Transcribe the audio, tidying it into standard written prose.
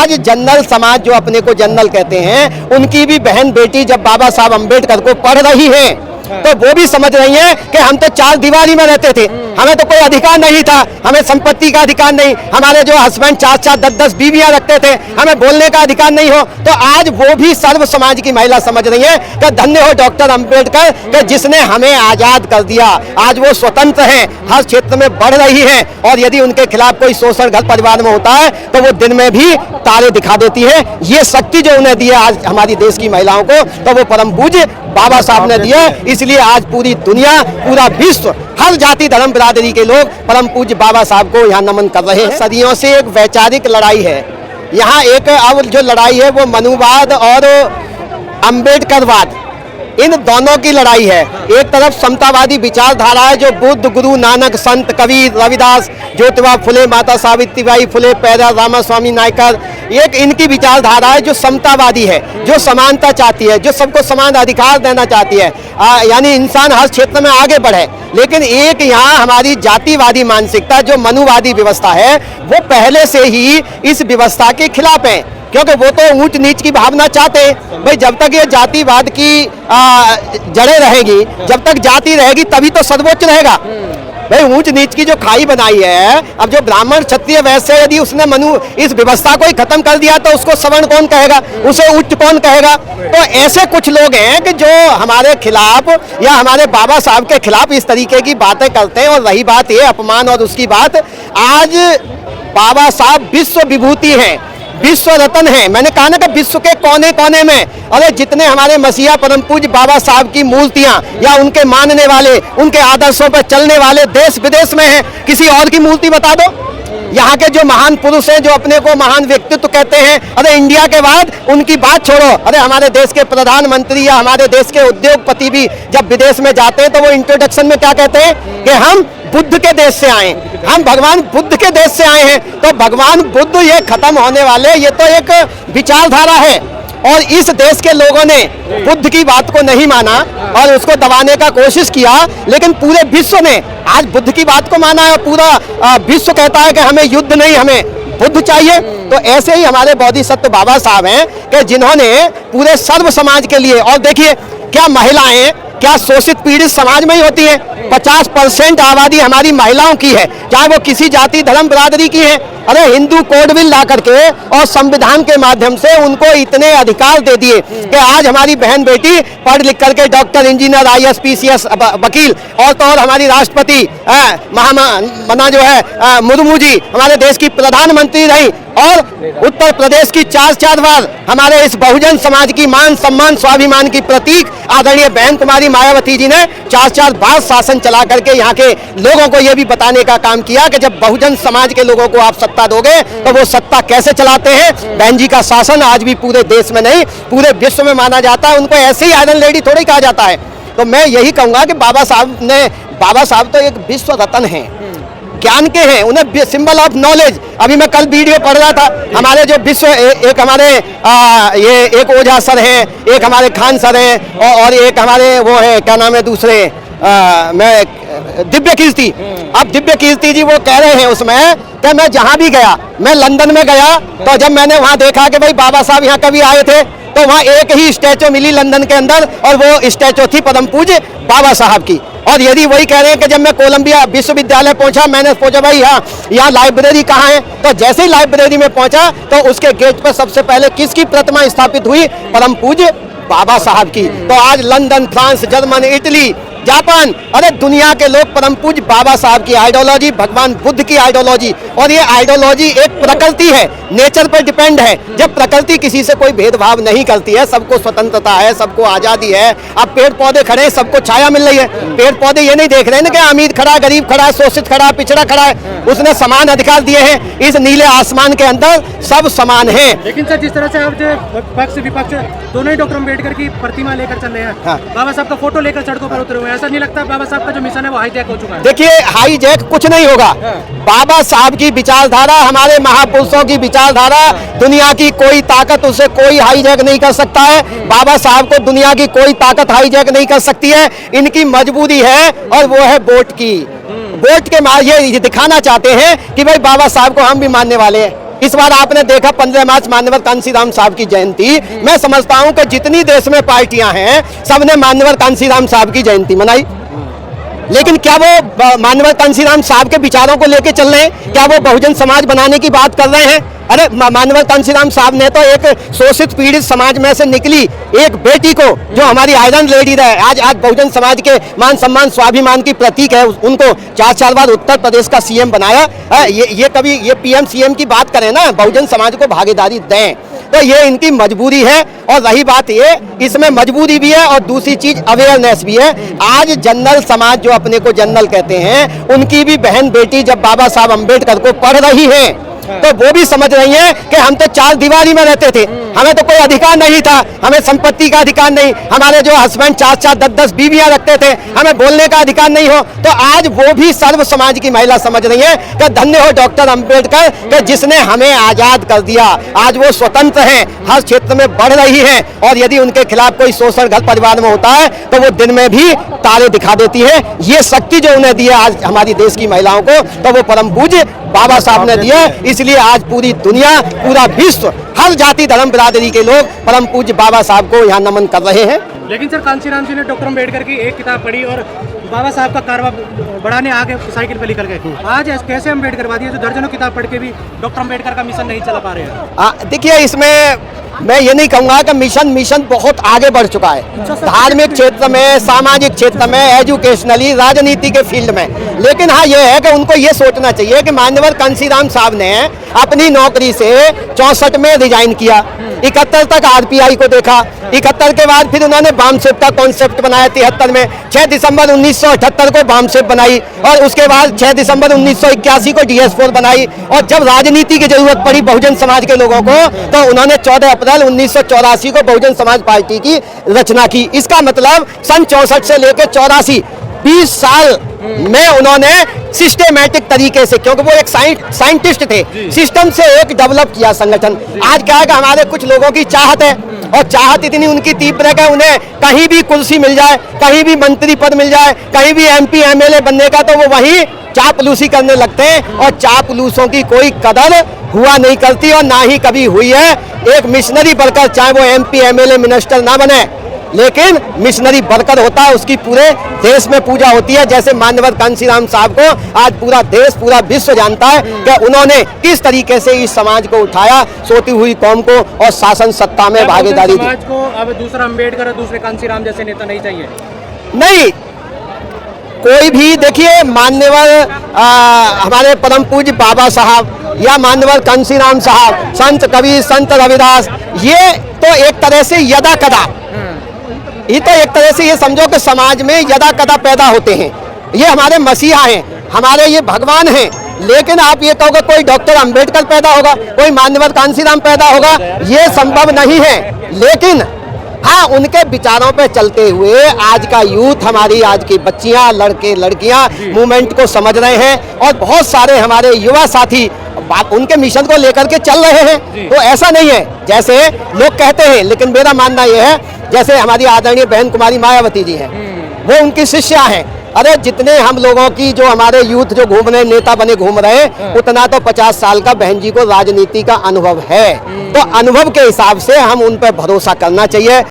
आज जनरल समाज जो अपने को जनरल कहते हैं, उनकी भी बहन बेटी जब बाबा साहब अम्बेडकर को पढ़ रही है तो वो भी समझ रही हैं कि हम तो चार दीवारी में रहते थे, हमें तो कोई अधिकार नहीं था, हमें संपत्ति का अधिकार नहीं, हमारे जो हस्बैंड 4-4 10-10 बीवियां रखते थे, हमें बोलने का अधिकार नहीं हो। तो आज वो भी सर्व समाज की महिला समझ रही है कि धन्य हो डॉक्टर अंबेडकर कि जिसने हमें आजाद कर दिया। आज वो स्वतंत्र हैं, हर क्षेत्र में बढ़ रही है, और यदि उनके खिलाफ कोई शोषण घर परिवार में होता है तो वो दिन में भी तारे दिखा देती है। ये शक्ति जो उन्हें दी है आज हमारी देश की महिलाओं को, तो वो परम पूज्य बाबा साहब ने दिया। इसलिए आज पूरी दुनिया, पूरा विश्व, हर जाति धर्म बिरादरी के लोग परम पूज्य बाबा साहब को यहाँ नमन कर रहे हैं। सदियों से एक वैचारिक लड़ाई है यहाँ। एक अब जो लड़ाई है वो मनुवाद और अंबेडकरवाद, इन दोनों की लड़ाई है। एक तरफ समतावादी विचारधारा है जो बुद्ध, गुरु नानक, संत कबीर, रविदास, ज्योतिबा फुले, माता सावित्रीबाई फुले, पैरा रामास्वामी नायकर, एक इनकी विचारधारा है जो समतावादी है, जो समानता चाहती है, जो सबको समान अधिकार देना चाहती है, यानी इंसान हर क्षेत्र में आगे बढ़े। लेकिन एक यहाँ हमारी जातिवादी मानसिकता जो मनुवादी व्यवस्था है, वो पहले से ही इस व्यवस्था के खिलाफ है, क्योंकि वो तो ऊंच नीच की भावना चाहते हैं। भाई जब तक ये जातिवाद की जड़ें रहेगी, जब तक जाति रहेगी तभी तो सर्वोच्च रहेगा। भाई ऊंच नीच की जो खाई बनाई है, अब जो ब्राह्मण क्षत्रिय वैश्य यदि उसने मनु इस व्यवस्था को ही खत्म कर दिया तो उसको सवर्ण कौन कहेगा, उसे उच्च कौन कहेगा। तो ऐसे कुछ लोग हैं कि जो हमारे खिलाफ या हमारे बाबा साहब के खिलाफ इस तरीके की बातें करते हैं। और रही बात ये अपमान और उसकी बात, आज बाबा साहब विश्व विभूति हैं, विश्व रत्न है। मैंने कहा ना कि विश्व के कोने कोने में, अरे जितने हमारे मसीहा परम पूज्य बाबा साहब की मूर्तियां या उनके मानने वाले, उनके आदर्शों पर चलने वाले देश विदेश में हैं, किसी और की मूर्ति बता दो। यहाँ के जो महान पुरुष हैं, जो अपने को महान व्यक्तित्व कहते हैं, अरे इंडिया के बाद उनकी बात छोड़ो, अरे हमारे देश के प्रधानमंत्री या हमारे देश के उद्योगपति भी जब विदेश में जाते हैं तो वो इंट्रोडक्शन में क्या कहते हैं कि हम बुद्ध के देश से आए, हम भगवान बुद्ध के देश से आए हैं। तो भगवान बुद्ध ये खत्म होने वाले, ये तो एक विचारधारा है। और इस देश के लोगों ने बुद्ध की बात को नहीं माना और उसको दबाने का कोशिश किया, लेकिन पूरे विश्व ने आज बुद्ध की बात को माना है। पूरा विश्व कहता है कि हमें युद्ध नहीं, हमें बुद्ध चाहिए। तो ऐसे ही हमारे बोधिसत्व बाबा साहब हैं कि जिन्होंने पूरे सर्व समाज के लिए, और देखिए क्या महिलाएं, क्या शोषित पीड़ित समाज में ही होती है। 50% आबादी हमारी महिलाओं की है, चाहे वो किसी जाति धर्म बिरादरी की है। अरे हिंदू कोड बिल ला करके और संविधान के माध्यम से उनको इतने अधिकार दे दिए कि आज हमारी बहन बेटी पढ़ लिख करके डॉक्टर, इंजीनियर, IAS, PCS, वकील, और तो और हमारी राष्ट्रपति महामना जो है मुर्मू जी हमारे देश की प्रधानमंत्री रही, और उत्तर प्रदेश की 4 बार हमारे इस बहुजन समाज की मान सम्मान स्वाभिमान की प्रतीक आदरणीय बहन कुमारी मायावती जी ने 4 बार शासन चला करके यहाँ के लोगों को ये भी बताने का काम किया कि जब बहुजन समाज के लोगों को आप सत्ता दोगे तो वो सत्ता कैसे चलाते हैं। बहन जी का शासन आज भी पूरे देश में नहीं, पूरे विश्व में माना जाता है। उनको ऐसे ही आयरन लेडी थोड़ी कहा जाता है। तो मैं यही कहूँगा कि बाबा साहब तो एक विश्व रत्न है, ज्ञान के हैं, उन्हें सिंबल ऑफ नॉलेज। अभी मैं कल वीडियो पढ़ रहा था, हमारे जो विश्व एक हमारे ये एक ओझा सर हैं, एक हमारे खान सर हैं, और एक हमारे वो है क्या नाम है दूसरे, मैं दिव्य कीर्ति। अब दिव्य कीर्ति जी वो कह रहे हैं उसमें कि मैं जहाँ भी गया, मैं लंदन में गया तो जब मैंने वहाँ देखा कि भाई बाबा साहब यहाँ कभी आए थे, तो वहाँ एक ही स्टैचू मिली लंदन के अंदर, और वो स्टैचू थी परम पूज्य बाबा साहब की। और यदि वही कह रहे हैं कि जब मैं कोलंबिया विश्वविद्यालय पहुंचा, मैंने पूछा भाई यहाँ लाइब्रेरी कहाँ है, तो जैसे ही लाइब्रेरी में पहुंचा तो उसके गेट पर सबसे पहले किसकी प्रतिमा स्थापित हुई, परम पूज्य बाबा साहब की। तो आज London, France, German, Italy, Japan, अरे दुनिया के लोग परम पूज्य बाबा साहब की आइडियोलॉजी, भगवान बुद्ध की आइडियोलॉजी, और ये आइडियोलॉजी एक प्रकृति है, नेचर पर डिपेंड है। जब प्रकृति किसी से कोई भेदभाव नहीं करती है, सबको स्वतंत्रता है, सबको आजादी है। अब पेड़ पौधे खड़े हैं, सबको छाया मिल रही है। पेड़ पौधे ये नहीं देख रहे हैं कि अमीर खड़ा, गरीब खड़ा, शोषित खड़ा, पिछड़ा खड़ा है, उसने समान अधिकार दिए हैं। इस नीले आसमान के अंदर सब समान है। लेकिन सर जिस तरह से आप पक्ष विपक्ष दोनों ही डॉक्टर अम्बेडकर की प्रतिमा लेकर चल रहे हैं, बाबा साहब का फोटो लेकर सड़कों पर उतरे हुए, ऐसा नहीं लगता बाबा साहब का जो मिशन है वो हाईजैक हो चुका है? देखिए हाईजैक कुछ नहीं होगा। बाबा साहब की विचारधारा, हमारे महापुरुषों की विचारधारा, दुनिया की कोई ताकत उसे कोई हाईजैक नहीं कर सकता है। बाबा साहब को दुनिया की कोई ताकत हाईजैक नहीं कर सकती है। इनकी मजबूरी है और वो है वोट की। वोट के ये दिखाना चाहते हैं कि भाई बाबा साहब को हम भी मानने वाले हैं। इस बार आपने देखा 15 मार्च मान्यवर कांशीराम साहब की जयंती। मैं समझता हूं कि जितनी देश में पार्टियां हैं सबने मान्यवर कांशीराम साहब की जयंती मनाई, लेकिन क्या वो मान्यवर कांशीराम साहब के विचारों को लेकर चल रहे हैं? क्या वो बहुजन समाज बनाने की बात कर रहे हैं? अरे मान्यवर कांशीराम साहब ने तो एक शोषित पीड़ित समाज में से निकली एक बेटी को, जो हमारी आयरन लेडी है, आज बहुजन समाज के मान सम्मान स्वाभिमान की प्रतीक है, उनको 4 बार उत्तर प्रदेश का सीएम बनाया। ये कभी ये पीएम सीएम की बात करें ना, बहुजन समाज को भागीदारी दें, तो ये इनकी मजबूरी है। और रही बात ये, इसमें मजबूरी भी है और दूसरी चीज अवेयरनेस भी है। आज जनरल समाज जो अपने को जनरल कहते हैं, उनकी भी बहन बेटी जब बाबा साहब अम्बेडकर को पढ़ रही हैं, तो वो भी समझ रही हैं कि हम तो 4 दीवारी में रहते थे, हमें तो कोई अधिकार नहीं था, हमें संपत्ति का अधिकार नहीं, हमारे जो हस्बैंड 4-4 10-10 बीवियां रखते थे, हमें बोलने का अधिकार नहीं हो। तो आज वो भी सर्व समाज की महिला समझ रही है कि धन्य हो डॉक्टर अंबेडकर कि जिसने हमें आजाद कर दिया। आज वो स्वतंत्र हैं, हर क्षेत्र में बढ़ रही हैं, और यदि उनके खिलाफ कोई शोषण घर परिवार में होता है तो वो दिन में भी तारे दिखा देती है। ये शक्ति जो उन्हें दी है आज हमारी देश की महिलाओं को, तो वो परम पूज्य बाबा साहब ने दिया। इसलिए आज पूरी दुनिया, पूरा विश्व, हर जाति धर्म बिरादरी के लोग परम पूज्य बाबा साहब को यहाँ नमन कर रहे हैं। लेकिन सर, कांशीराम जी ने डॉक्टर अम्बेडकर की एक किताब पढ़ी और बाबा साहब का कारवा बढ़ाने आगे साइकिल पे निकल गए। आज कैसे अम्बेडकरवादी है जो दर्जनों किताब पढ़ के भी डॉक्टर अम्बेडकर का मिशन नहीं चला पा रहे हैं? देखिए, इसमें मैं ये नहीं कहूँगा कि मिशन बहुत आगे बढ़ चुका है, धार्मिक क्षेत्र में, सामाजिक क्षेत्र में, एजुकेशनली, राजनीति के फील्ड में। लेकिन हाँ, ये है कि उनको ये सोचना चाहिए कि मान्यवर कांशीराम साहब ने अपनी नौकरी से 64 में रिजाइन किया, 71 तक आरपीआई को देखा, 71 के बाद फिर उन्होंने बामसेप का कॉन्सेप्ट बनाया 73 में, 6 दिसंबर 1978 को बामसेप बनाई, और उसके बाद 6 दिसंबर 1981 को DS4 बनाई। और जब राजनीति की जरूरत पड़ी बहुजन समाज के लोगों को, तो उन्होंने 14 अप्रैल 1984 को बहुजन समाज पार्टी की रचना की। इसका मतलब सन 64 से लेकर 84 20 साल में उन्होंने सिस्टेमेटिक तरीके से, क्योंकि वो एक साइंटिस्ट थे, सिस्टम से एक डेवलप किया संगठन। आज क्या है कि हमारे कुछ लोगों की चाहत है, और चाहत इतनी उनकी तीव्र है कि उन्हें कहीं भी कुर्सी मिल जाए, कहीं भी मंत्री पद मिल जाए, कहीं भी MP MLA बनने का, तो वो वहीं चापलूसी करने लगते हैं। और चापलूसों की कोई कदर हुआ नहीं करती, और ना ही कभी हुई है। एक मिशनरी बनकर, चाहे वो MP MLA मिनिस्टर ना बने, लेकिन मिशनरी बनकर होता है, उसकी पूरे देश में पूजा होती है। जैसे मान्यवर कांशीराम साहब को आज पूरा देश, पूरा विश्व जानता है कि उन्होंने किस तरीके से इस समाज को उठाया, सोती हुई कौम को, और शासन सत्ता में भागीदारी दी। समाज को अब दूसरा अम्बेडकर और दूसरे कांशीराम जैसे नेता नहीं चाहिए? नहीं, कोई भी देखिए, मान्यवर हमारे परम पूज्य बाबा साहब या मान्यवर कांशीराम साहब, संत कबीर, संत रविदास, ये तो एक तरह से यदा कदा, ये तो एक तरह से ये समझो कि समाज में यदा कदा पैदा होते हैं। ये हमारे मसीहा हैं, हमारे ये भगवान हैं। लेकिन आप ये कहोगे कोई डॉक्टर अंबेडकर पैदा होगा, कोई मान्यवर कांशीराम पैदा होगा, ये संभव नहीं है। लेकिन हाँ, उनके विचारों पे चलते हुए आज का यूथ, हमारी आज की बच्चियां, लड़के लड़कियां मूवमेंट को समझ रहे हैं, और बहुत सारे हमारे युवा साथी उनके मिशन को लेकर के चल रहे हैं। तो ऐसा नहीं है जैसे लोग कहते हैं, लेकिन मेरा मानना यह है, जैसे हमारी आदरणीय बहन कुमारी मायावती जी हैं, वो उनकी शिष्या हैं। अरे जितने हम लोगों की, जो हमारे यूथ जो घूम रहे, नेता बने घूम रहे, उतना तो 50 साल का बहन जी को राजनीति का अनुभव है। तो अनुभव के हिसाब से हम उन पर भरोसा करना चाहिए।